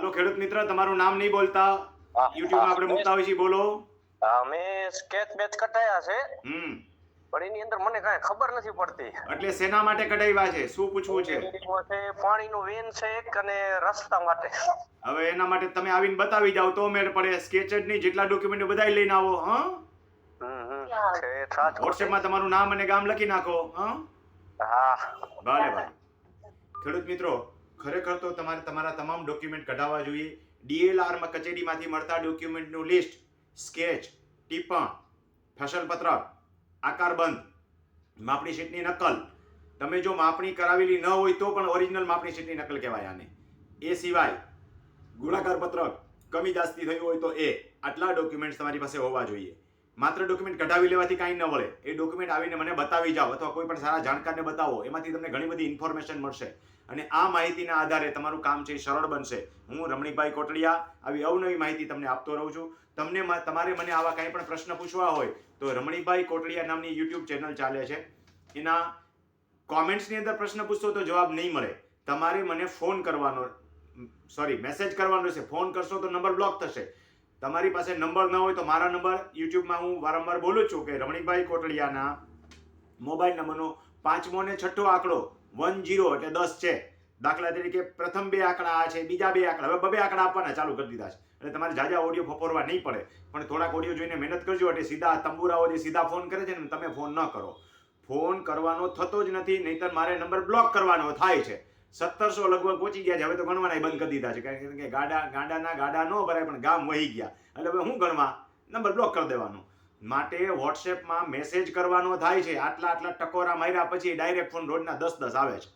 Hello ખેડૂત મિત્ર, તમારું નામ નહીં બોલતા. યુટ્યુબમાં આપણે મૂકતા હોય છે, બોલો. મેં સ્કેચ બેચ કટાયા છે, પણ એની અંદર મને કાંઈ ખબર નથી પડતી. એટલે શેના માટે કઢાવ્યા છે, શું પૂછવું છે? પાણીનું વેન છે એક અને રસ્તા માટે. હવે એના માટે તમે આવીને બતાવી જાવ તો મેળ પડે. સ્કેચ જ નહીં, જેટલા ડોક્યુમેન્ટ બધા લઈને આવો. વોટ્સએપમાં તમારું નામ અને ગામ લખી નાખો. ભલે ભાઈ. ખેડૂત મિત્રો, ખરેખર તો તમારે તમારા તમામ ડોક્યુમેન્ટ કઢાવવા જોઈએ. DLR માં કચેરીમાંથી મળતા ડોક્યુમેન્ટનું લિસ્ટ, સ્કેચ, ટિપ્પણ, ફસલ પત્રક, આકારબંધ, માપણી શીટની નકલ. તમે જો માપણી કરાવેલી ન હોય તો પણ ઓરિજિનલ માપણી શીટની નકલ કહેવાય આને. એ સિવાય ગુણાકાર પત્રક, કમી જાસ્તી થઈ હોય તો એ. આટલા ડોક્યુમેન્ટ્સ તમારી પાસે હોવા જોઈએ. માત્ર ડોક્યુમેન્ટ કઢાવી લેવાથી કાંઈ ન વળે. એ ડોક્યુમેન્ટ આવીને મને બતાવી જાઓ અથવા કોઈ પણ સારા જાણકારને બતાવો. એમાંથી તમને ઘણી બધી ઇન્ફોર્મેશન મળશે અને આ માહિતીના આધારે તમારું કામ છે સરળ બનશે. હું રમણીકભાઈ કોટડિયા આવી અવનવી માહિતી તમને આપતો રહું છું. તમારે મને આવા કાંઈ પણ પ્રશ્ન પૂછવા હોય તો રમણીકભાઈ કોટડિયા નામની યુટ્યુબ ચેનલ ચાલે છે. એના કોમેન્ટ્સની અંદર પ્રશ્ન પૂછશો તો જવાબ નહીં મળે. તમારે મને ફોન કરવાનો, મેસેજ કરવાનો રહેશે. ફોન કરશો તો નંબર બ્લોક થશે. તમારી પાસે નંબર ન હોય તો મારા નંબર યુટ્યુબમાં હું વારંવાર બોલું છું કે રમણીકભાઈ કોટડિયાના મોબાઈલ નંબરનો 5મો અને 6ઠ્ઠો આંકડો 10 એટલે 10 છે. દાખલા તરીકે પ્રથમ 2 આંકડા આ છે, બીજા 2 આંકડા, હવે 2 આંકડા આપવાના ચાલુ કરી દીધા છે. એટલે તમારે જાજા ઓડિયો ફફોરવા નહીં પડે, પણ થોડાક ઓડિયો જોઈને મહેનત કરજો. એટલે સીધા તંબુરાઓ જે સીધા ફોન કરે છે ને, તમે ફોન ન કરો. ફોન કરવાનો થતો જ નથી, નહીંતર મારે નંબર બ્લોક કરવાનો થાય છે. 1700 લગભગ પહોંચી ગયા છે. હવે તો ગણવાના બંધ કરી દીધા છે, કારણ કે ગાડા ન ભરાય પણ ગામ વહી ગયા. એટલે હવે હું ગણવા, નંબર બ્લોક કરી દેવાનો. માટે વોટ્સએપમાં મેસેજ કરવાનો થાય છે. આટલા ટકોરા માર્યા પછી ડાયરેક્ટ ફોન રોજના 10 આવે છે.